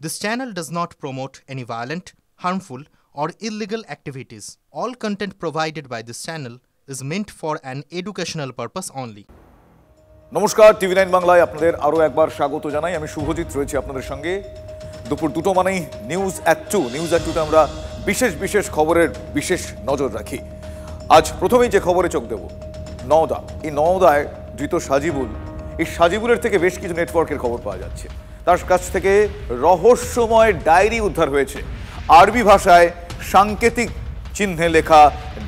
This channel does not promote any violent, harmful, or illegal activities. All content provided by this channel is meant for an educational purpose only. নমস্কার, টিভি9 বাংলায় আপনাদের আরও একবার স্বাগত জানাই। আমি শুভজিৎ রয়েছি আপনাদের সঙ্গে। দুপুর 2টো মানেই নিউজ অ্যাট 2। নিউজ অ্যাট 2তে আমরা বিশেষ খবরের বিশেষ নজর রাখি। আজ প্রথমেই যে খবরে চোখ দেব, নওদা। এই নওদায় ধৃত সাজিবুল, এই সাজিবুলের থেকে বেশ কিছু নেটওয়ার্কের খবর পাওয়া যাচ্ছে। তার কাছ থেকে রহস্যময় ডায়েরি উদ্ধার হয়েছে। আরবি ভাষায় সাংকেতিক চিহ্নে লেখা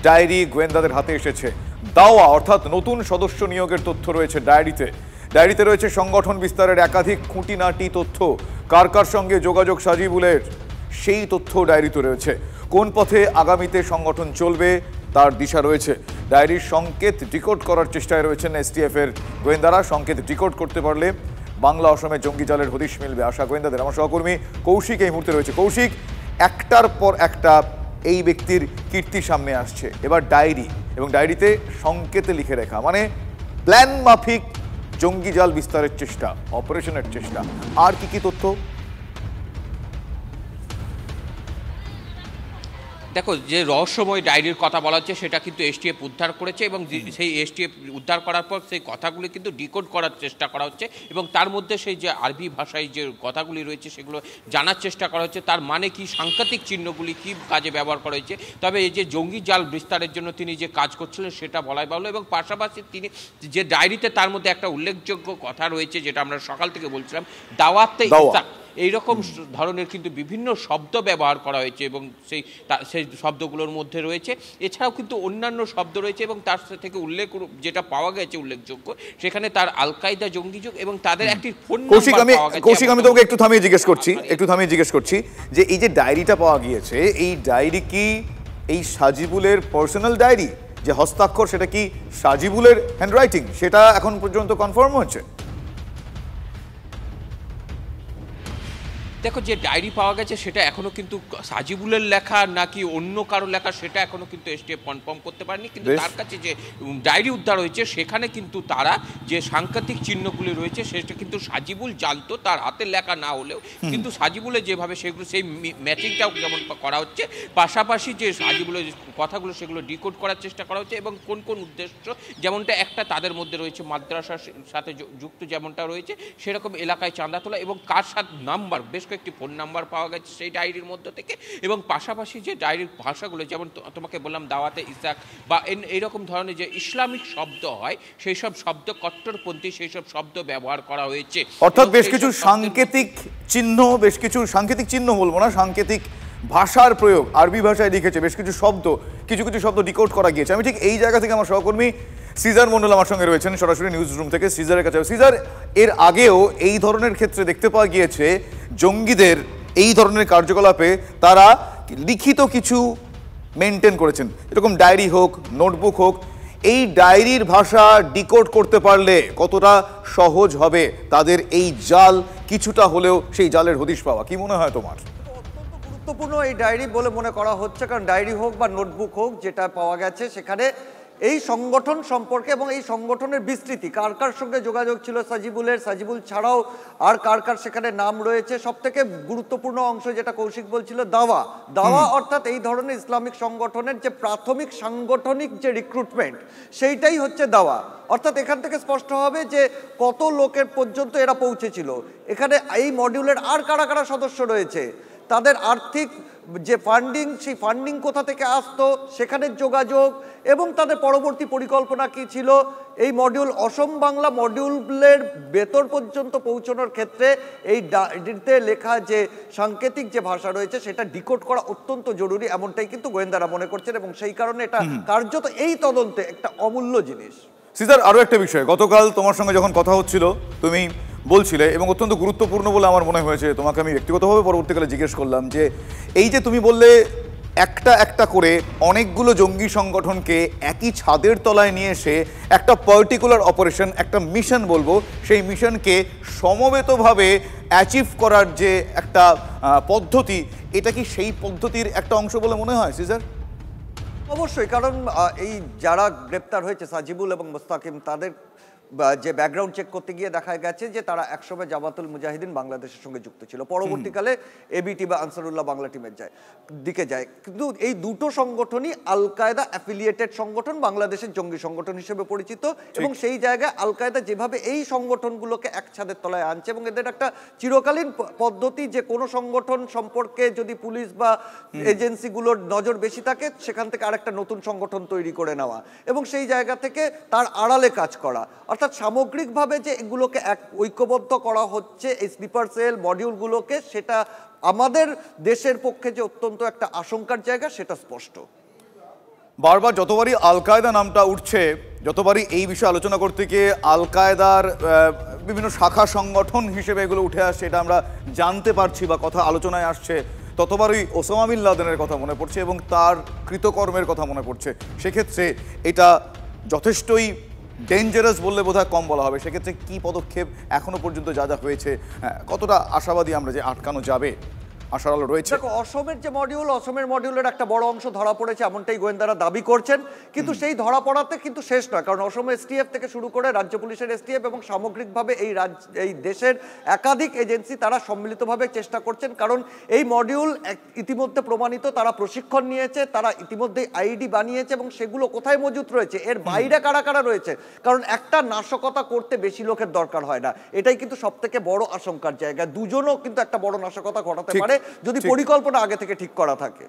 ডায়েরি গোয়েন্দাদের হাতে এসেছে। দাওয়া অর্থাৎ নতুন সদস্য নিয়োগের তথ্য রয়েছে ডায়েরিতে রয়েছে সংগঠন বিস্তারের একাধিক খুঁটিনাটি তথ্য। কার সঙ্গে যোগাযোগ সাজিবুলের, সেই তথ্য ডায়েরিতে রয়েছে। কোন পথে আগামীতে সংগঠন চলবে তার দিশা রয়েছে। ডায়েরির সংকেত ডিকোড করার চেষ্টায় রয়েছেন এসটিএফ এর গোয়েন্দারা। সংকেত ডিকোড করতে পারলে বাংলা অসমে জঙ্গি জালের হদিশ মিলবে আশা গোয়েন্দাদের। আমার সহকর্মী কৌশিক এই মুহূর্তে রয়েছে। কৌশিক, একটার পর একটা এই ব্যক্তির কীর্তি সামনে আসছে। এবার ডায়েরি, এবং ডায়েরিতে সংকেতে লিখে রেখা, মানে প্ল্যান মাফিক জঙ্গি জাল বিস্তারের চেষ্টা, অপারেশনের চেষ্টা। আর কি তথ্য? দেখো, যে রহস্যময় ডায়েরির কথা বলা হচ্ছে সেটা কিন্তু এসটিএফ উদ্ধার করেছে, এবং সেই এসটিএফ উদ্ধার করার পর সেই কথাগুলি কিন্তু ডিকোড করার চেষ্টা করা হচ্ছে, এবং তার মধ্যে সেই যে আরবি ভাষায় যে কথাগুলি রয়েছে সেগুলো জানার চেষ্টা করা হচ্ছে। তার মানে কি, সাংকেতিক চিহ্নগুলি কি কাজে ব্যবহার করা হয়েছে। তবে এই যে জঙ্গি জাল বিস্তারের জন্য তিনি যে কাজ করছিলেন সেটা বলাই বাহুল্য, এবং পাশাপাশি তিনি যে ডায়েরিতে তার মধ্যে একটা উল্লেখযোগ্য কথা রয়েছে যেটা আমরা সকাল থেকে বলছিলাম, দাওয়াতে ইসলাম। এইরকম ধরনের কিন্তু বিভিন্ন শব্দ ব্যবহার করা হয়েছে, এবং সেই শব্দগুলোর মধ্যে রয়েছে এছাড়াও কিন্তু অন্যান্য শব্দ রয়েছে, এবং তার থেকে উল্লেখ যেটা পাওয়া গেছে উল্লেখযোগ্য, সেখানে তার আল কায়দা জঙ্গি যোগ এবং তাদের একটি ফোন নাম্বার পাওয়া গেছে। কৌশিক, আমি তোমাকে একটু থামিয়ে জিজ্ঞেস করছি যে এই যে ডায়েরিটা পাওয়া গিয়েছে, এই ডায়েরি কি এই সাজিবুলের পার্সোনাল ডায়েরি? যে হস্তাক্ষর সেটা কি সাজিবুলের হ্যান্ডরাইটিং? সেটা এখন পর্যন্ত কনফার্ম হচ্ছে? দেখো, যে ডায়েরি পাওয়া গেছে সেটা এখনো কিন্তু সাজিবুলের লেখা নাকি অন্য কারো লেখা সেটা এখনো কিন্তু এসটিএফ কনফার্ম করতে পারেনি। কিন্তু তার কাছে যে ডায়েরি উদ্ধার হয়েছে সেখানে কিন্তু তারা যে সাংকেতিক চিহ্নগুলি রয়েছে সেটা কিন্তু সাজিবুল জানতো, তার হাতে লেখা না হলেও কিন্তু সাজিবুলের যেভাবে সেগুলো সেই ম্যাচিংটাও যেমন করা হচ্ছে, পাশাপাশি যে সাজিবুলের কথাগুলো সেগুলো ডিকোড করার চেষ্টা করা হচ্ছে, এবং কোন উদ্দেশ্য, যেমনটা একটা তাদের মধ্যে রয়েছে মাদ্রাসার সাথে যুক্ত যেমনটা রয়েছে সেরকম এলাকায় চাঁদা তোলা, এবং কার সাথে নাম্বার, বেশ কয়েকটি ফোন নাম্বার পাওয়া গেছে সেই ডায়েরির মধ্যে থেকে। এবং পাশাপাশি যে ডায়েরির ভাষাগুলো, যেমন তোমাকে বললাম দাওয়াতে ইসাক বা এইরকম ধরনের যে ইসলামিক শব্দ হয় সেই সব শব্দ, কট্টরপন্থী সেই সব শব্দ ব্যবহার করা হয়েছে। অর্থাৎ বেশ কিছু সাংকেতিক চিহ্ন বলবো না, সাংকেতিক ভাষার প্রয়োগ, আরবি ভাষায় লিখেছে বেশ কিছু শব্দ ডিকোড করা গিয়েছে। আমি ঠিক এই জায়গা থেকে আমার সহকর্মী সিজার মন্ডল আমার সঙ্গে রয়েছেন সরাসরি নিউজ রুম থেকে। সিজারের কাছে, সিজার, এর আগেও এই ধরনের ক্ষেত্রে দেখতে পাওয়া গিয়েছে জঙ্গিদের এই ধরনের কার্যকলাপে তারা লিখিত কিছু মেনটেন করেছেন, এরকম ডায়েরি হোক, নোটবুক হোক। এই ডায়েরির ভাষা ডিকোড করতে পারলে কতটা সহজ হবে তাদের এই জাল কিছুটা হলেও সেই জালের হদিশ পাওয়া? কি মনে হয় তোমার? অত্যন্ত গুরুত্বপূর্ণ এই ডায়েরি বলে মনে করা হচ্ছে, কারণ ডায়েরি হোক বা নোটবুক হোক, যেটা পাওয়া গেছে সেখানে এই সংগঠন সম্পর্কে এবং এই সংগঠনের বিস্তৃতি, কার সঙ্গে যোগাযোগ ছিল সাজিবুল ছাড়াও আর কার সেখানে নাম রয়েছে। সব থেকে গুরুত্বপূর্ণ অংশ যেটা কৌশিক বলছিল, দাওয়া অর্থাৎ এই ধরনের ইসলামিক সংগঠনের যে প্রাথমিক সাংগঠনিক যে রিক্রুটমেন্ট, সেইটাই হচ্ছে দাওয়া। অর্থাৎ এখান থেকে স্পষ্ট হবে যে কত লোকের পর্যন্ত এরা পৌঁছেছিল। এখানে এই মডিউলের আর কারা সদস্য রয়েছে, তাদের আর্থিক যে ফান্ডিং, সেই ফান্ডিং কোথা থেকে আসতো, সেখানে যোগাযোগ, এবং তাদের পরবর্তী পরিকল্পনা কি ছিল। এই মডিউল, অসম বাংলা মডিউলের ভেতর পর্যন্ত পৌঁছানোর ক্ষেত্রে এই ডায়েরিতে লেখা যে সাংকেতিক যে ভাষা রয়েছে সেটা ডিকোড করা অত্যন্ত জরুরি, এমনটাই কিন্তু গোয়েন্দারা মনে করছেন, এবং সেই কারণে এটা কার্যত এই তদন্তে একটা অমূল্য জিনিস। সিজার, আরও একটা বিষয়, গতকাল তোমার সঙ্গে যখন কথা হচ্ছিল তুমি বলছিলে, এবং অত্যন্ত গুরুত্বপূর্ণ বলে আমার মনে হয়েছে, তোমাকে আমি ব্যক্তিগতভাবে পরবর্তীকালে জিজ্ঞেস করলাম যে এই যে তুমি বললে একটা করে অনেকগুলো জঙ্গি সংগঠনকে একই ছাদের তলায় নিয়ে এসে একটা পার্টিকুলার অপারেশন, একটা মিশন বলবো, সেই মিশনকে সমবেতভাবে অ্যাচিভ করার যে একটা পদ্ধতি, এটা কি সেই পদ্ধতির একটা অংশ বলে মনে হয় সিজার? অবশ্যই, কারণ এই যারা গ্রেপ্তার হয়েছে সাজিবুল এবং মোস্তাকিম, তাদের যে ব্যাকগ্রাউন্ড চেক করতে গিয়ে দেখা গেছে যে তারা একসময় জামাতুল মুজাহিদিন বাংলাদেশের সঙ্গে যুক্ত ছিল, পরবর্তীকালে এবিটি বা আনসারুল্লাহ বাংলা টিমের দিকে যায়। কিন্তু এই দুটো সংগঠনই আল কায়দা অ্যাফিলিয়েটেড সংগঠন, বাংলাদেশের জঙ্গি সংগঠন হিসেবে পরিচিত, এবং সেই জায়গায় আল কায়দা যেভাবে এই সংগঠনগুলোকে এক ছাদের তলায় আনছে, এবং এদের একটা চিরকালীন পদ্ধতি যে কোনো সংগঠন সম্পর্কে যদি পুলিশ বা এজেন্সিগুলোর নজর বেশি থাকে সেখান থেকে আরেকটা নতুন সংগঠন তৈরি করে নেওয়া এবং সেই জায়গা থেকে তার আড়ালে কাজ করা। অর্থাৎ সামগ্রিকভাবে যে এগুলোকে এক ঐক্যবদ্ধ করা হচ্ছে এই স্লিপার সেল মডিউলগুলোকে, সেটা আমাদের দেশের পক্ষে যে অত্যন্ত একটা আশঙ্কার জায়গা সেটা স্পষ্ট। বারবার যতবারই আল কায়দা নামটা উঠছে, যতবারই এই বিষয়ে আলোচনা করতে গিয়ে আল কায়দার বিভিন্ন শাখা সংগঠন হিসেবে এগুলো উঠে আসছে, এটা আমরা জানতে পারছি বা কথা আলোচনায় আসছে, ততবারই ওসামা বিন লাদেনের কথা মনে পড়ছে এবং তার কৃতকর্মের কথা মনে পড়ছে। সেক্ষেত্রে এটা যথেষ্টই ডেঞ্জারাস বললে বোধহয় কম বলা হবে। সেক্ষেত্রে কি পদক্ষেপ এখনো পর্যন্ত যা যা হয়েছে, কতটা আশাবাদী আমরা যে আটকানো যাবে, আশার আলো রয়েছে? দেখো, অসমের যে মডিউল, অসমের মডিউলের একটা বড় অংশ ধরা পড়েছে এমনটাই গোয়েন্দারা দাবি করছেন, কিন্তু সেই ধরা পড়াতে কিন্তু শেষ নয়, কারণ অসমের এসটিএফ থেকে শুরু করে রাজ্য পুলিশের এসটিএফ এবং সামগ্রিকভাবে এই দেশের একাধিক এজেন্সি তারা সম্মিলিতভাবে চেষ্টা করছেন, কারণ এই মডিউল ইতিমধ্যে প্রমাণিত, তারা প্রশিক্ষণ নিয়েছে, তারা ইতিমধ্যে আইডি বানিয়েছে এবং সেগুলো কোথায় মজুত রয়েছে, এর বাইরে কারা কারা রয়েছে, কারণ একটা নাশকতা করতে বেশি লোকের দরকার হয় না, এটাই কিন্তু সব থেকে বড় আশঙ্কার জায়গা। দুজনও কিন্তু একটা বড় নাশকতা ঘটাতে পারে যদি পরিকল্পনা আগে থেকে ঠিক করা থাকে।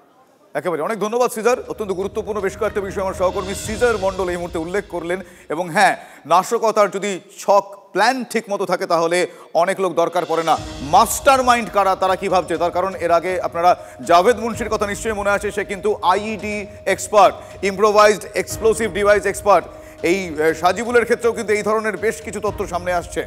একেবারে অনেক ধন্যবাদ সিজার। অত্যন্ত গুরুত্বপূর্ণ বেশ কয়েকটা বিষয় আমার সহকর্মী সিজার মণ্ডল এই মুহূর্তে উল্লেখ করলেন। এবং হ্যাঁ, নাশকতার যদি ছক প্ল্যান ঠিক মতো থাকে তাহলে অনেক লোক দরকার পড়ে না। মাস্টার মাইন্ড কারা, তারা কি ভাবছে, তার কারণ এর আগে আপনারা জাভেদ মুন্সির কথা নিশ্চয়ই মনে আছে, সে কিন্তু IED expert, improvised explosive device expert. এই সাজিবুলের ক্ষেত্রেও কিন্তু এই ধরনের বেশ কিছু তথ্য সামনে আসছে।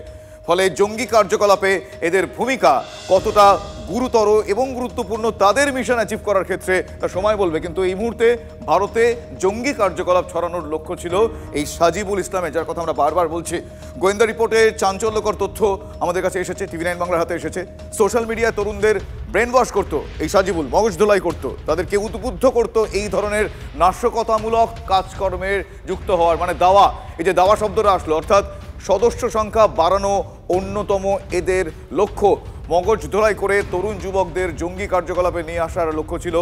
ফলে জঙ্গি কার্যকলাপে এদের ভূমিকা কতটা গুরুতর এবং গুরুত্বপূর্ণ তাদের মিশন অ্যাচিভ করার ক্ষেত্রে তা সময় বলবে। কিন্তু এই মুহূর্তে ভারতে জঙ্গি কার্যকলাপ ছড়ানোর লক্ষ্য ছিল এই সাজিবুল ইসলামের, যার কথা আমরা বারবার বলছি। গোয়েন্দা রিপোর্টে চাঞ্চল্যকর তথ্য আমাদের কাছে এসেছে, টিভি9 বাংলার হাতে এসেছে। সোশ্যাল মিডিয়ায় তরুণদের ব্রেন ওয়াশ করতো এই সাজিবুল, মগজ ধোলাই করতো, তাদেরকে উদ্বুদ্ধ করতো এই ধরনের নাশকতামূলক কাজকর্মের যুক্ত হওয়ার, মানে দাওয়া, এই যে দাওয়া শব্দটা আসলো, অর্থাৎ সদস্য সংখ্যা বাড়ানো অন্যতম এদের লক্ষ্য। মগজ ধোলাই করে তরুণ যুবকদের জঙ্গি কার্যকলাপে নিয়ে আসার লক্ষ্য ছিল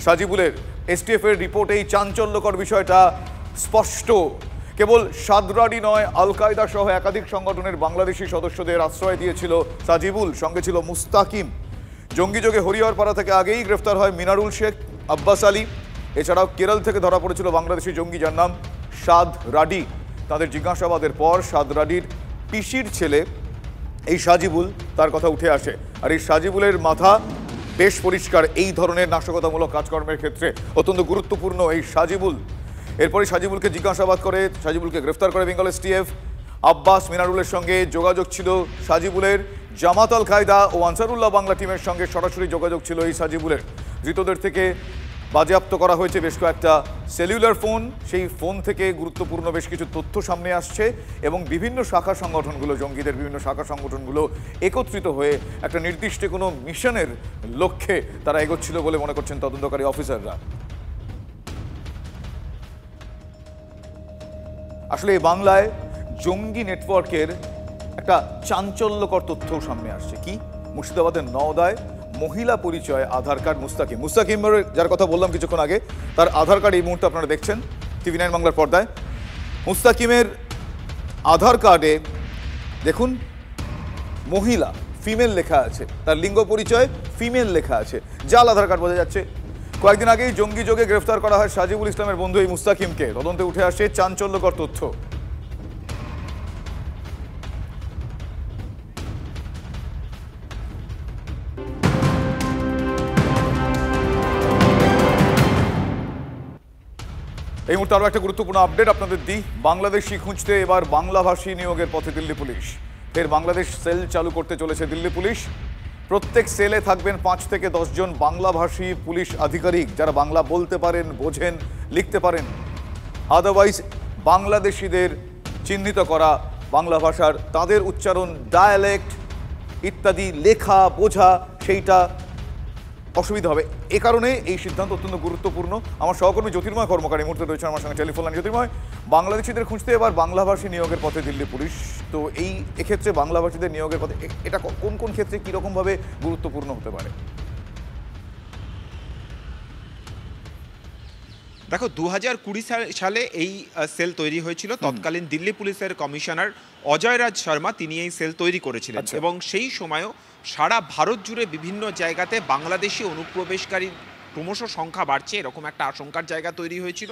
সাজিবুলের। এসটিএফ এর রিপোর্টে এই চাঞ্চল্যকর বিষয়টা স্পষ্ট। কেবল সাদরাডি নয়, আল কায়দা সহ একাধিক সংগঠনের বাংলাদেশি সদস্যদের আশ্রয় দিয়েছিল সাজিবুল, সঙ্গে ছিল মুস্তাকিম। জঙ্গিযোগে হরিহরপাড়া থেকে আগেই গ্রেফতার হয় মিনারুল শেখ, আব্বাস আলী। এছাড়াও কেরল থেকে ধরা পড়েছিল বাংলাদেশি জঙ্গি যার নাম সাদ রাডি। তাদের জিজ্ঞাসাবাদের পর সাদ রাডির পিসির ছেলে এই সাজিবুল, তার কথা উঠে আসে। আর এই সাজিবুলের মাথা বেশ পরিষ্কার এই ধরনের নাশকতামূলক কাজকর্মের ক্ষেত্রে, অত্যন্ত গুরুত্বপূর্ণ এই সাজিবুল। এরপরে সাজিবুলকে জিজ্ঞাসাবাদ করে, সাজিবুলকে গ্রেফতার করে বেঙ্গল এসটিএফ। আব্বাস মিনারুলের সঙ্গে যোগাযোগ ছিল সাজিবুলের, জামাত আল কায়দা ও আনসারুল্লাহ বাংলা টিমের সঙ্গে সরাসরি যোগাযোগ ছিল এই সাজিবুলের। ধৃতদের থেকে বাজেয়াপ্ত করা হয়েছে বেশ কয়েকটা সেলুলার ফোন, সেই ফোন থেকে গুরুত্বপূর্ণ বেশ কিছু তথ্য সামনে আসছে এবং বিভিন্ন শাখা সংগঠনগুলো, জঙ্গিদের বিভিন্ন শাখা সংগঠনগুলো একত্রিত হয়ে একটা নির্দিষ্ট কোনো মিশনের লক্ষ্যে তারা এগোচ্ছিল বলে মনে করছেন তদন্তকারী অফিসাররা। আসলে বাংলায় জঙ্গি নেটওয়ার্কের একটা চাঞ্চল্যকর তথ্যও সামনে আসছে। কি? মুর্শিদাবাদের নওদায় মহিলা পরিচয় আধার কার্ড মুস্তাকিমের, যার কথা বললাম কিছুক্ষণ আগে, তার আধার কার্ড এই মুহূর্তে আপনারা দেখছেন টিভি9 বাংলার পর্দায়। মুস্তাকিমের আধার কার্ডে দেখুন মহিলা, ফিমেল লেখা আছে, তার লিঙ্গ পরিচয় ফিমেল লেখা আছে, জাল আধার কার্ড বোঝা যাচ্ছে। কয়েকদিন আগেই জঙ্গিযোগে গ্রেফতার করা হয় সাজিবুল ইসলামের বন্ধু এই মুস্তাকিমকে। তদন্তে উঠে আসে চাঞ্চল্যকর তথ্য। এই মুহূর্তে আরও একটা গুরুত্বপূর্ণ আপডেট আপনাদের দিই। বাংলাদেশি খুঁজতে এবার বাংলাভাষী নিয়োগের পথে দিল্লি পুলিশ। ফের বাংলাদেশ সেল চালু করতে চলেছে দিল্লি পুলিশ। প্রত্যেক সেলে থাকবেন 5 থেকে 10 জন বাংলাভাষী পুলিশ আধিকারিক, যারা বাংলা বলতে পারেন, বোঝেন, লিখতে পারেন। আদারওয়াইজ বাংলাদেশিদের চিহ্নিত করা, বাংলা ভাষার তাদের উচ্চারণ, ডায়ালেক্ট ইত্যাদি লেখা বোঝা সেইটা অসুবিধা হবে। এ কারণে এই সিদ্ধান্ত অত্যন্ত গুরুত্বপূর্ণ। আমার সহকর্মী জ্যোতির্ময় কর্মকার এই মুহূর্তে রয়েছেন আমার সঙ্গে টেলিফোন লাইনে। জ্যোতির্ময়, বাংলাদেশিদের খুঁজতে এবার বাংলাভাষী নিয়োগের পথে দিল্লি পুলিশ, তো এই এক্ষেত্রে বাংলাভাষীদের নিয়োগের পথে এটা কোন কোন ক্ষেত্রে কীরকমভাবে গুরুত্বপূর্ণ হতে পারে? দেখো, 2020 সালে এই সেল তৈরি হয়েছিল। তৎকালীন দিল্লি পুলিশের কমিশনার অজয় রাজ শর্মা তিনি এই সেল তৈরি করেছিলেন, এবং সেই সময়ও সারা ভারত জুড়ে বিভিন্ন জায়গাতে বাংলাদেশি অনুপ্রবেশকারী ক্রমশ সংখ্যা বাড়ছে এরকম একটা আশঙ্কার জায়গা তৈরি হয়েছিল।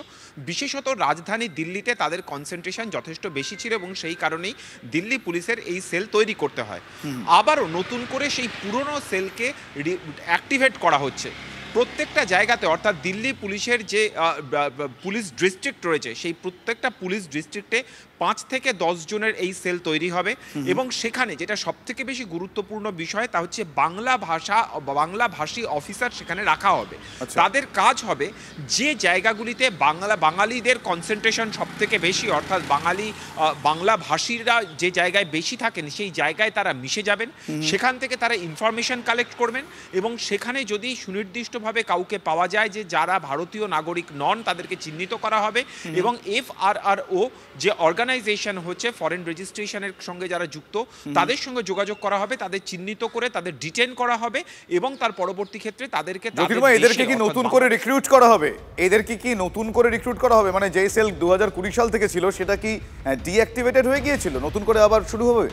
বিশেষত রাজধানী দিল্লিতে তাদের কনসেন্ট্রেশন যথেষ্ট বেশি ছিল, এবং সেই কারণেই দিল্লি পুলিশের এই সেল তৈরি করতে হয়। আবারও নতুন করে সেই পুরনো সেলকে অ্যাক্টিভেট করা হচ্ছে প্রত্যেকটা জায়গাতে। অর্থাৎ দিল্লি পুলিশের যে পুলিশ ডিস্ট্রিক্ট রয়েছে সেই প্রত্যেকটা পুলিশ ডিস্ট্রিক্টে 5 থেকে 10 জনের এই সেল তৈরি হবে, এবং সেখানে যেটা সবথেকে বেশি গুরুত্বপূর্ণ বিষয় তা হচ্ছে বাংলাভাষী অফিসার সেখানে রাখা হবে। তাদের কাজ হবে যে জায়গাগুলিতে বাঙালিদের কনসেন্ট্রেশন সবথেকে বেশি, অর্থাৎ বাংলাভাষীরা যে জায়গায় বেশি থাকেন সেই জায়গায় তারা মিশে যাবেন, সেখান থেকে তারা ইনফরমেশন কালেক্ট করবেন, এবং সেখানে যদি সুনির্দিষ্টভাবে কাউকে পাওয়া যায় যে যারা ভারতীয় নাগরিক নন তাদেরকে চিহ্নিত করা হবে, এবং FRRO যে অর্গানাইজেশন হচ্ছে ফরেন রেজিস্ট্রেশনের সঙ্গে যারা যুক্ত তাদের সঙ্গে যোগাযোগ করা হবে, তাদের চিহ্নিত করে তাদের ডিটেন করা হবে, এবং তার পরবর্তী ক্ষেত্রে তাদেরকে এদেরকে কি নতুন করে রিক্রুট করা হবে? এদেরকে কি নতুন করে রিক্রুট করা হবে? মানে যে সেল 2020 সাল থেকে ছিল সেটা কি ডিঅ্যাক্টিভেটেড হয়ে গিয়েছিল, নতুন করে আবার শুরু হবে?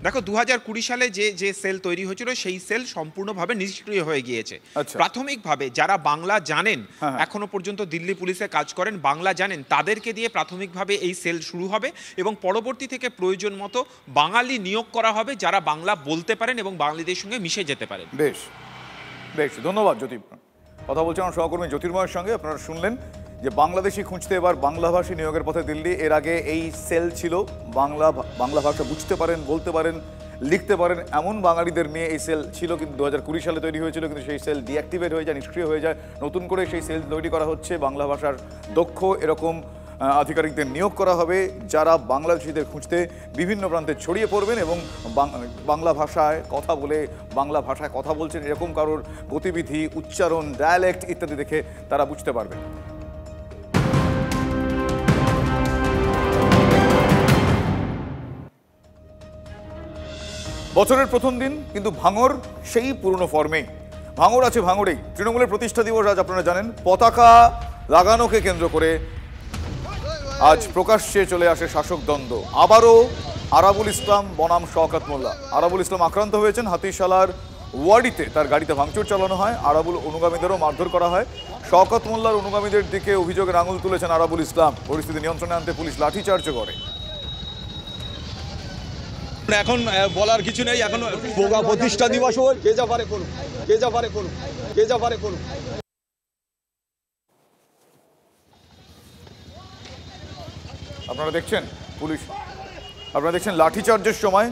দেখো, 2020 সালে যে সেল তৈরি হয়েছিল সেই সেল সম্পূর্ণভাবে নিষ্ক্রিয় হয়ে গিয়েছে। প্রাথমিকভাবে যারা বাংলা জানেন, এখনো পর্যন্ত দিল্লি পুলিশে কাজ করেন, বাংলা জানেন, তাদেরকে দিয়ে প্রাথমিকভাবে এই সেল শুরু হবে, এবং পরবর্তী থেকে প্রয়োজন মতো বাঙালি নিয়োগ করা হবে যারা বাংলা বলতে পারেন এবং বাঙালিদের সঙ্গে মিশে যেতে পারেন। বেশ বেশ, ধন্যবাদ জ্যোতি। কথা বলছেন আমার সহকর্মী জ্যোতির্ময়ের সঙ্গে। আপনারা শুনলেন যে বাংলাদেশি খুঁজতে এবার বাংলাভাষী নিয়োগের পথে দিল্লি। এর আগে এই সেল ছিল বাংলা ভাষা বুঝতে পারেন, বলতে পারেন, লিখতে পারেন এমন বাঙালিদের নিয়ে এই সেল ছিল, কিন্তু 2020 সালে তৈরি হয়েছিল, কিন্তু সেই সেল ডিঅ্যাক্টিভেট হয়ে যায়, নিষ্ক্রিয় হয়ে যায়। নতুন করে সেই সেল তৈরি করা হচ্ছে, বাংলা ভাষার দক্ষ এরকম আধিকারিকদের নিয়োগ করা হবে যারা বাংলাদেশিদের খুঁজতে বিভিন্ন প্রান্তে ছড়িয়ে পড়বেন, এবং বাংলা ভাষায় কথা বলছেন এরকম কারোর গতিবিধি, উচ্চারণ, ডায়ালেক্ট ইত্যাদি দেখে তারা বুঝতে পারবেন। বছরের প্রথম দিন কিন্তু ভাঙর সেই পুরনো ফর্মে। ভাঙর আছে ভাঙরেই। তৃণমূলের প্রতিষ্ঠা দিবস আজ, আপনারা জানেন। পতাকা লাগানোকে কেন্দ্র করে আজ প্রকাশ্যে চলে আসে শাসক দ্বন্দ্ব। আবারও আরাবুল ইসলাম বনাম শওকত মোল্লা। আরাবুল ইসলাম আক্রান্ত হয়েছেন হাতিশালার ওয়াডিতে, তার গাড়িতে ভাঙচুর চালানো হয়, আরাবুল অনুগামীদেরও মারধর করা হয়। শওকত মোল্লার অনুগামীদের দিকে অভিযোগের আঙুল তুলেছেন আরাবুল ইসলাম। পরিস্থিতি নিয়ন্ত্রণে আনতে পুলিশ লাঠিচার্জ করে। এখন বলার কিছু নেই, এখন প্রতিষ্ঠা দিবস হোক, কে যা পারে করুন, কে যা পারে করুন, কে যা পারে করুন। আপনারা দেখছেন পুলিশ, আপনারা দেখছেন লাঠিচার্জের সময়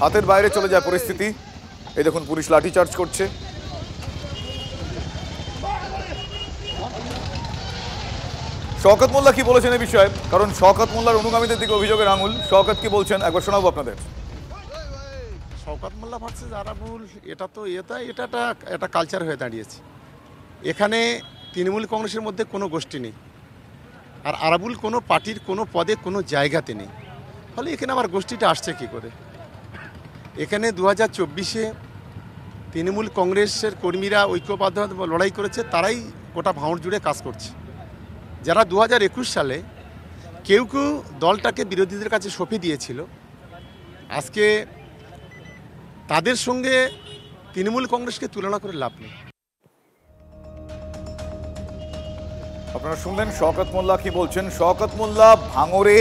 হাতের বাইরে চলে যায় পরিস্থিতি। এই দেখুন পুলিশ লাঠিচার্জ করছে। শওকত মোল্লা কি বলেছেন এই বিষয়ে? কারণ শওকত মোল্লার অনুগামীদের দিকে অভিযোগের আঙুল। শওকত কি বলছেন একবার শোনাবো আপনাদের। শওকত মোল্লা ভার্সেস আরাবুল, এটা তো এটা কালচার হয়ে দাঁড়িয়েছে। এখানে তৃণমূল কংগ্রেসের মধ্যে কোনো গোষ্ঠী নেই, আর আরাবুল কোনো পার্টির কোনো পদে কোনো জায়গাতে নেই। ফলে এখানে আমার গোষ্ঠীটা আসছে কি করে? এখানে 2024-এ তৃণমূল কংগ্রেসের কর্মীরা ঐক্যবদ্ধ লড়াই করেছে, তারাই গোটা ভাঙড় জুড়ে কাজ করছে। যারা 2021 সালে কেউ দলটাকে বিরোধীদের কাছে সঁপে দিয়েছিল, আজকে তাদের সঙ্গে তৃণমূল কংগ্রেসকে তুলনা করে লাভ নেই। আপনারা শুনলেন শওকত মোল্লা কি বলছেন। শওকত মোল্লা ভাঙড়ে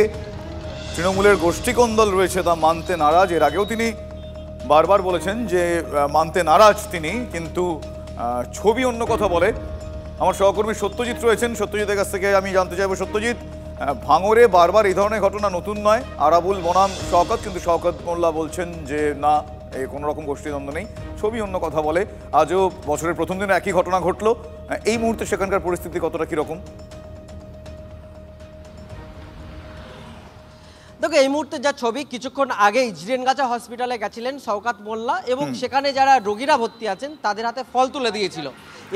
তৃণমূলের গোষ্ঠীকন্দল রয়েছে তা মানতে নারাজ। এর আগেও তিনি বারবার বলেছেন যে মানতে নারাজ তিনি, কিন্তু ছবি অন্য কথা বলে। আমার সহকর্মী সত্যজিৎ রয়েছেন, সত্যজিতের কাছ থেকে আমি জানতে চাইবো। সত্যজিৎ, ভাঙড়ে বারবার এই ধরনের ঘটনা নতুন নয়, আরাবুল বনাম শওকত, কিন্তু শওকত মোল্লা বলছেন যে না, এই কোনো রকম গোষ্ঠীদ্বন্দ্ব নেই, ছবি অন্য কথা বলে। আজও বছরের প্রথম দিনে একই ঘটনা ঘটলো। এই মুহূর্তে সেখানকার পরিস্থিতি কতটা কীরকম? দেখো এই মুহূর্তে যা ছবি, কিছুক্ষণ আগেই জিরেনগাছা হসপিটালে গেছিলেন শওকত মোল্লা এবং সেখানে যারা রোগীরা ভর্তি আছেন তাদের হাতে ফল তুলে দিয়েছিল।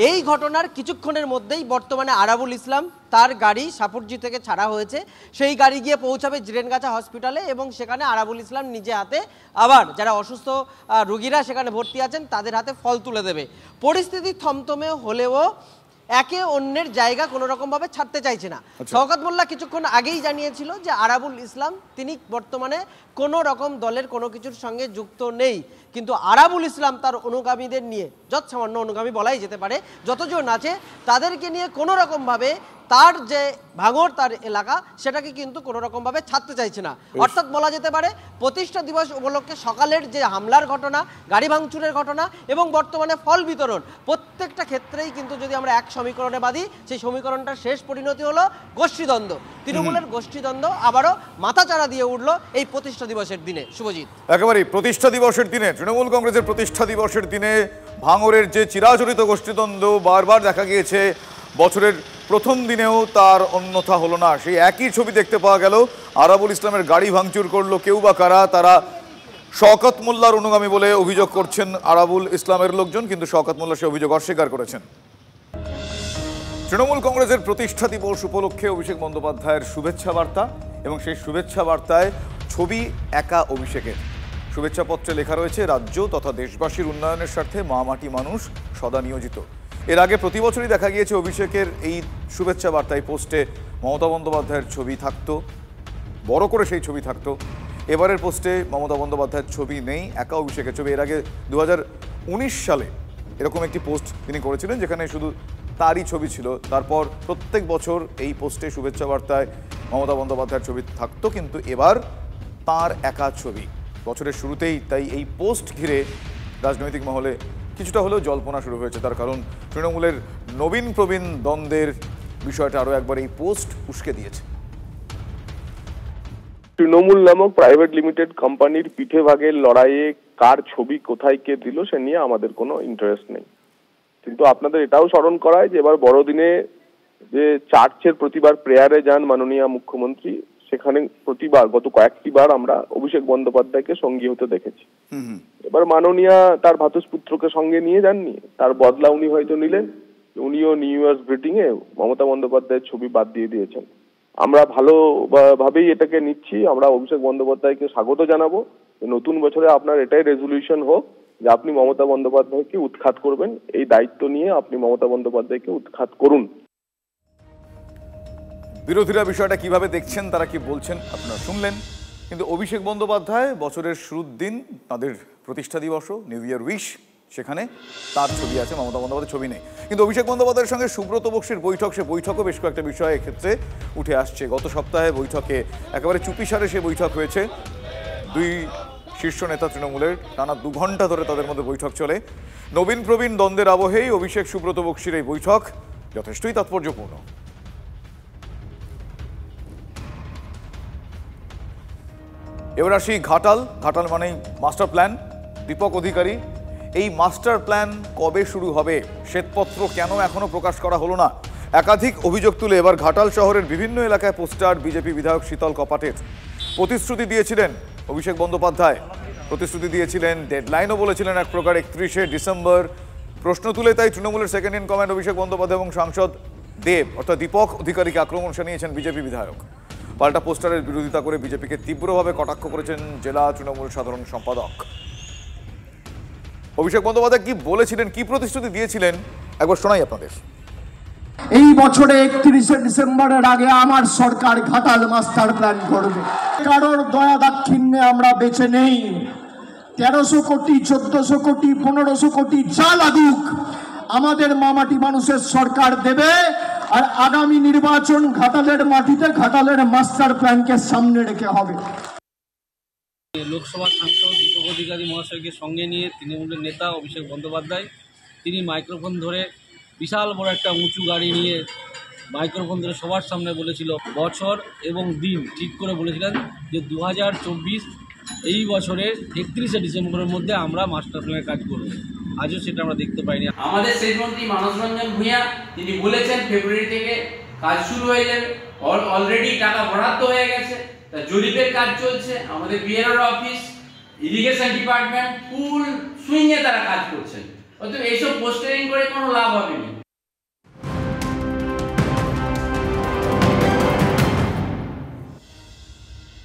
এই ঘটনার কিছুক্ষণের মধ্যেই বর্তমানে আরাবুল ইসলাম তার গাড়ি সাপুরজি থেকে ছাড়া হয়েছে, সেই গাড়ি গিয়ে পৌঁছাবে জিরেনগাছা হসপিটালে এবং সেখানে আরাবুল ইসলাম নিজে হাতে আবার যারা অসুস্থ রোগীরা সেখানে ভর্তি আছেন তাদের হাতে ফল তুলে দেবে। পরিস্থিতি থমথমে হলেও একে অন্যের জায়গা কোনো রকমভাবে ছাড়তে চাইছে না। শওকত মোল্লা কিছুক্ষণ আগেই জানিয়েছিল যে আরাবুল ইসলাম তিনি বর্তমানে কোনো রকম দলের কোনো কিছুর সঙ্গে যুক্ত নেই, কিন্তু আরাবুল ইসলাম তার অনুগামীদের নিয়ে, যৎসামান্য অনুগামী বলাই যেতে পারে, যতজন আছে তাদেরকে নিয়ে কোনো রকমভাবে তার যে ভাঙর তার এলাকা সেটাকে কিন্তু কোনো রকমভাবে ছাড়তে চাইছে না। অর্থাৎ বলা যেতে পারে প্রতিষ্ঠা দিবস উপলক্ষে সকালের যে হামলার ঘটনা, গাড়ি ভাঙচুরের ঘটনা এবং বর্তমানে ফল বিতরণ, প্রত্যেকটা ক্ষেত্রেই কিন্তু যদি আমরা এক সমীকরণে বাঁধি, সেই সমীকরণটার শেষ পরিণতি হলো গোষ্ঠীদ্বন্দ্ব। তৃণমূলের গোষ্ঠীদ্বন্দ্ব আবারও মাথাচাড়া দিয়ে উঠলো এই প্রতিষ্ঠা দিবসের দিনে। শুভজিৎ, একেবারেই প্রতিষ্ঠা দিবসের দিনে, তৃণমূল কংগ্রেসের প্রতিষ্ঠা দিবসের দিনে ভাঙরের যে চিরাচরিত গোষ্ঠীদ্বন্দ্ব বারবার দেখা গিয়েছে, বছরের প্রথম দিনেও তার অন্যথা হলো না। সেই একই ছবি দেখতে পাওয়া গেল। আরাবুল ইসলামের গাড়ি ভাঙচুর করলো কেউ বা কারা, তারা শওকত মোল্লার অনুগামী বলে অভিযোগ করছেন আরাবুল ইসলামের লোকজন, কিন্তু শওকত মোল্লা সে অভিযোগ অস্বীকার করেছেন। তৃণমূল কংগ্রেসের প্রতিষ্ঠা দিবস উপলক্ষে অভিষেক বন্দ্যোপাধ্যায়ের শুভেচ্ছা বার্তা, এবং সেই শুভেচ্ছা বার্তায় ছবি একা অভিষেকের। শুভেচ্ছাপত্রে লেখা রয়েছে, রাজ্য তথা দেশবাসীর উন্নয়নের স্বার্থে মা মাটি মানুষ সদা নিয়োজিত। এর আগে প্রতি বছরই দেখা গিয়েছে অভিষেকের এই শুভেচ্ছা বার্তায় পোস্টে মমতা বন্দ্যোপাধ্যায়ের ছবি থাকতো, বড় করে সেই ছবি থাকতো। এবারের পোস্টে মমতা বন্দ্যোপাধ্যায়ের ছবি নেই, একা অভিষেকের ছবি। এর আগে 2019 সালে এরকম একটি পোস্ট তিনি করেছিলেন যেখানে শুধু তারই ছবি ছিল। তারপর প্রত্যেক বছর এই পোস্টে শুভেচ্ছা বার্তায় মমতা বন্দ্যোপাধ্যায়ের ছবি থাকতো, কিন্তু এবার তার একা ছবি বছরের শুরুতেই। তাই এই পোস্ট ঘিরে রাজনৈতিক মহলে কিছুটা হলেও জল্পনা শুরু হয়েছে। তার কারণ তৃণমূলের নবীন প্রবীণ দ্বন্দ্বের বিষয়টা আরও একবার এই পোস্ট উস্কে দিয়েছে। তৃণমূল নামক প্রাইভেট লিমিটেড কোম্পানির পিঠে ভাগের লড়াইয়ে কার ছবি কোথায় কে দিল সে নিয়ে আমাদের কোনো ইন্টারেস্ট নেই, কিন্তু আপনাদের এটাও স্মরণ করায় যে এবার বড়দিনে যে চার্চের প্রতিবার প্রেয়ারে যান মাননীয় মুখ্যমন্ত্রী, সেখানে প্রতিবার গত কয়েকটি বার আমরা অভিষেক বন্দ্যোপাধ্যায়কে সঙ্গী হতে দেখেছি। এবার মাননীয়া তার ভ্রাতুষ্পুত্রকে সঙ্গে নিয়ে যাননি, তার বদলা উনি হয়তো নিলেন। উনিও নিউ ইয়ার্স গ্রিটিং এ মমতা বন্দ্যোপাধ্যায়ের ছবি বাদ দিয়ে দিয়েছেন। আমরা ভালোভাবেই এটাকে নিচ্ছি। আমরা অভিষেক বন্দ্যোপাধ্যায়কে স্বাগত জানাবো। নতুন বছরে আপনার এটাই রেজলিউশন হোক যে আপনি মমতা বন্দ্যোপাধ্যায়কে উৎখাত করবেন, এই দায়িত্ব নিয়ে আপনি মমতা বন্দ্যোপাধ্যায়কে উৎখাত করুন। বিরোধীরা বিষয়টা কিভাবে দেখছেন, তারা কি বলছেন আপনারা শুনলেন। কিন্তু অভিষেক বন্দ্যোপাধ্যায় বছরের শুরুর দিন, তাদের প্রতিষ্ঠা দিবসও, নিউ ইয়ার উইশ, সেখানে তার ছবি আছে, মমতা বন্দ্যোপাধ্যায়ের ছবি নেই। কিন্তু অভিষেক বন্দ্যোপাধ্যায়ের সঙ্গে সুব্রত বক্সির বৈঠক, সে বৈঠকও বেশ কয়েকটা বিষয় এক্ষেত্রে উঠে আসছে। গত সপ্তাহে বৈঠকে একেবারে চুপিসারে সে বৈঠক হয়েছে। দুই শীর্ষ নেতা তৃণমূলের টানা 2 ঘন্টা ধরে তাদের মধ্যে বৈঠক চলে। নবীন প্রবীণ দ্বন্দ্বের আবহেই অভিষেক সুব্রত বক্সির এই বৈঠক যথেষ্টই তাৎপর্যপূর্ণ। এবার আসি ঘাটাল মানেই মাস্টার প্ল্যান। দীপক অধিকারী, এই মাস্টার প্ল্যান কবে শুরু হবে, শ্বেতপত্র কেন এখনো প্রকাশ করা হলো না, একাধিক অভিযোগ তুলে এবার ঘাটাল শহরের বিভিন্ন এলাকায় পোস্টার বিজেপি বিধায়ক শীতল কপাটের। প্রতিশ্রুতি দিয়েছিলেন অভিষেক বন্দ্যোপাধ্যায়, প্রতিশ্রুতি দিয়েছিলেন, ডেডলাইনও বলেছিলেন এক প্রকার 31শে ডিসেম্বর। প্রশ্ন তুলে তাই তৃণমূলের second in command Abhishek Bandyopadhyay এবং সাংসদ দেব অর্থাৎ দীপক অধিকারীকে আক্রমণ শানিয়েছেন বিজেপি বিধায়ক। পাল্টা পোস্টারের বিরোধিতা করে বিজেপিকে তীব্রভাবে কটাক্ষ করেছেন জেলা তৃণমূল সাধারণ সম্পাদক। অভিষেক বন্দ্যোপাধ্যায় কি বলেছিলেন, কি প্রতিশ্রুতি দিয়েছিলেন, একবার শোনাই আপনাদের। এই বছরে 31শে ডিসেম্বরের আগে আমার সরকার ঘাটাল মাস্টার প্ল্যান করবে। কারোর দয়া দাক্ষিণ্যে আমরা বেঁচে নেই। 1300 কোটি, 1400 কোটি, 1500 কোটি যা লাগুক আমাদের মামাটি মানুষের সরকার দেবে। আর আগামী নির্বাচন ঘাটালের মাটিতে ঘাটালের মাস্টার প্ল্যানকে সামনে রেখে হবে। লোকসভা সাংসদ দীপক অধিকারী মহাশয়কে সঙ্গে নিয়ে তৃণমূলের নেতা অভিষেক বন্দ্যোপাধ্যায় তিনি মাইক্রোফোন ধরে, বিশাল বড় একটা উঁচু গাড়ি নিয়ে মাইক্রোফোন ধরে সবার সামনে বলেছিল, বছর এবং দিন ঠিক করে বলেছিলেন যে 2024 এই বছরের 31শে ডিসেম্বরের মধ্যে আমরা মাস্টার প্ল্যানের কাজ করব। আজও সেটা আমরা দেখতে পাইনি। আমাদের সেচমন্ত্রী মানস রঞ্জন ভূঁইয়া তিনি বলেছেন ফেব্রুয়ারি থেকে কাজ শুরু হয়ে যাবে, অলরেডি টাকা বরাদ্দ হয়ে গেছে। তা জরিপের কাজ চলছে, আমাদের বিএলআর অফিস, ইরিগেশন ডিপার্টমেন্ট ফুল সুইংয়ে তারা কাজ করছেন। অতএব এইসব পোস্টারিং করে কোনো লাভ হবে না।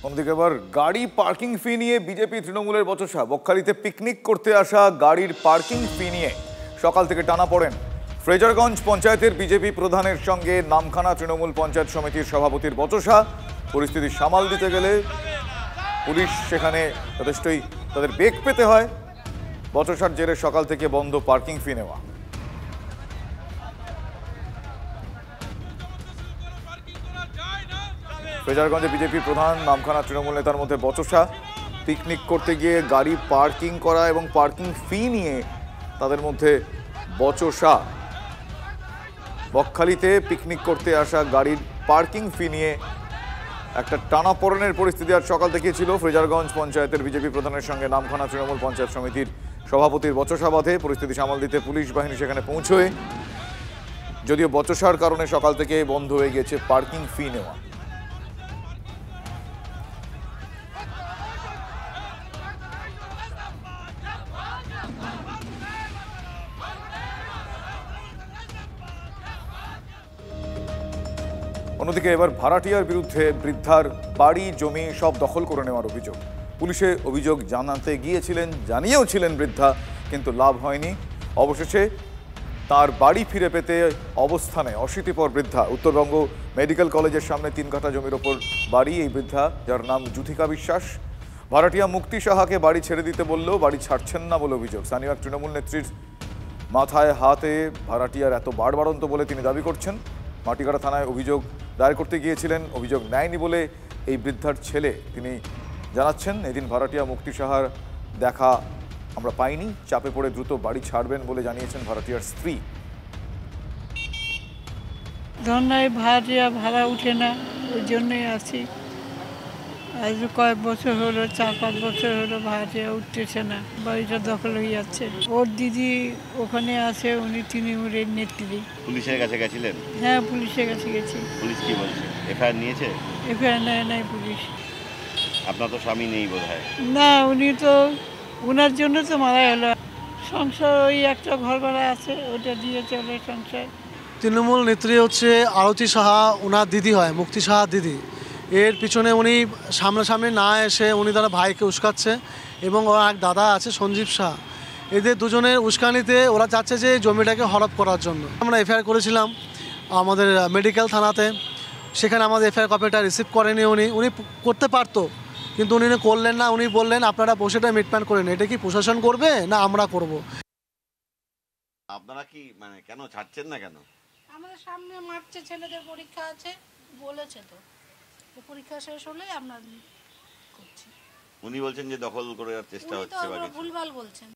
অন্যদিকে এবার গাড়ি পার্কিং ফি নিয়ে বিজেপি তৃণমূলের বচসা। বকখালিতে পিকনিক করতে আসা গাড়ির পার্কিং ফি নিয়ে সকাল থেকে টানা পড়েন ফ্রেজারগঞ্জ পঞ্চায়েতের বিজেপি প্রধানের সঙ্গে নামখানা তৃণমূল পঞ্চায়েত সমিতির সভাপতির বচসা। পরিস্থিতি সামাল দিতে গেলে পুলিশ সেখানে যথেষ্টই তাদের বেগ পেতে হয়। বচসার জেরে সকাল থেকে বন্ধ পার্কিং ফি নেওয়া। ফ্রেজারগঞ্জে বিজেপি প্রধান নামখানা তৃণমূল নেতার মধ্যে বচসা। পিকনিক করতে গিয়ে গাড়ি পার্কিং করা এবং পার্কিং ফি নিয়ে তাদের মধ্যে বচসা। বকখালিতে পিকনিক করতে আসা গাড়ির পার্কিং ফি নিয়ে একটা টানাপোড়েনের পরিস্থিতি আজ সকাল থেকে ছিল। ফ্রেজারগঞ্জ পঞ্চায়েতের বিজেপি প্রধানের সঙ্গে নামখানা তৃণমূল পঞ্চায়েত সমিতির সভাপতির বচসা বাধে। পরিস্থিতি সামাল দিতে পুলিশ বাহিনী সেখানে পৌঁছয়। যদিও বচসার কারণে সকাল থেকে বন্ধ হয়ে গেছে পার্কিং ফি নেওয়া। অন্যদিকে এবার ভাড়াটিয়ার বিরুদ্ধে বৃদ্ধার বাড়ি জমি সব দখল করে নেওয়ার অভিযোগ। পুলিশে অভিযোগ জানাতে গিয়েছিলেন, জানিয়েও ছিলেন বৃদ্ধা, কিন্তু লাভ হয়নি। অবশেষে তার বাড়ি ফিরে পেতে অবস্থানে অশীতিপর বৃদ্ধা। উত্তরবঙ্গ মেডিকেল কলেজের সামনে 3 কাঠা জমির ওপর বাড়ি এই বৃদ্ধা, যার নাম যুথিকা বিশ্বাস। ভাড়াটিয়া মুক্তি সাহাকে বাড়ি ছেড়ে দিতে বললেও বাড়ি ছাড়ছেন না বলে অভিযোগ। স্থানীয় এক তৃণমূল নেত্রীর মাথায় হাতে ভাড়াটিয়ার এত বাড়বাড়ন্ত বলে তিনি দাবি করছেন। মাটিগাড়া থানায় অভিযোগ দায়ের করতে গিয়েছিলেন, অভিযোগ নেয়নি বলে এই বৃদ্ধার ছেলে তিনি জানাচ্ছেন। এদিন ভাড়াটিয়া মুক্তি সাহার দেখা আমরা পাইনি, চাপে পড়ে দ্রুত বাড়ি ছাড়বেন বলে জানিয়েছেন ভাড়াটিয়ার স্ত্রী। ধন্যায় ভাড়াটিয়া ভাড়া উঠে না, ওই জন্যই আছি। আজ কয়েক বছর হলো, 4-5 বছর হলো ভাড়াটিয়া উঠতেছে না, বাড়িটা দখল হয়ে যাচ্ছে। ওর দিদি ওখানে আছে, উনি তৃণমূলের নেত্রী। পুলিশের কাছে গেছিলেন? হ্যাঁ, পুলিশের কাছে গেছি। পুলিশ কি বলছে? এফআইআর নিয়েছে? এফআইআর নেয় নাই পুলিশ। আপনার তো স্বামী নেই বোধহয়? না, উনি তো, ওনার জন্য তো মারা গেল। সংসার ওই একটা ঘর ভাড়া আছে, ওটা দিয়ে চলে সংসার। তৃণমূল নেত্রী হচ্ছে আরতি সাহা, ওনার দিদি হয়, মুক্তি সাহা দিদি। এর পিছনে উনি সামনাসামনি না এসে উনি তারা ভাইকে উস্কাচ্ছে, এবং ওর এক দাদা আছে সঞ্জীব শাহ। এদের দুজনের উস্কানিতে ওরা চাচ্ছে যে জমিটাকে হরপ করার জন্য। আমরা এফআইআর করেছিলাম আমাদের মেডিকেল থানাতে, সেখানে আমাদের এফআইআর কপিটা রিসিভ করেনি উনি করতে পারতো, কিন্তু উনি করলেন না। উনি বললেন আপনারা বসেটা মিটম্যান করেন, এটা কি প্রশাসন করবে না আমরা করব। আপনারা কি মানে কেন ছাড়ছেন না কেন? আমাদের সামনে মার্চে ছেলেদের পরীক্ষা আছে, বলেছে তো পরীক্ষা শেষ হলে আমরা করছি। উনি বলছেন যে দখল করার চেষ্টা হচ্ছে, ভুলভাল বলছেন।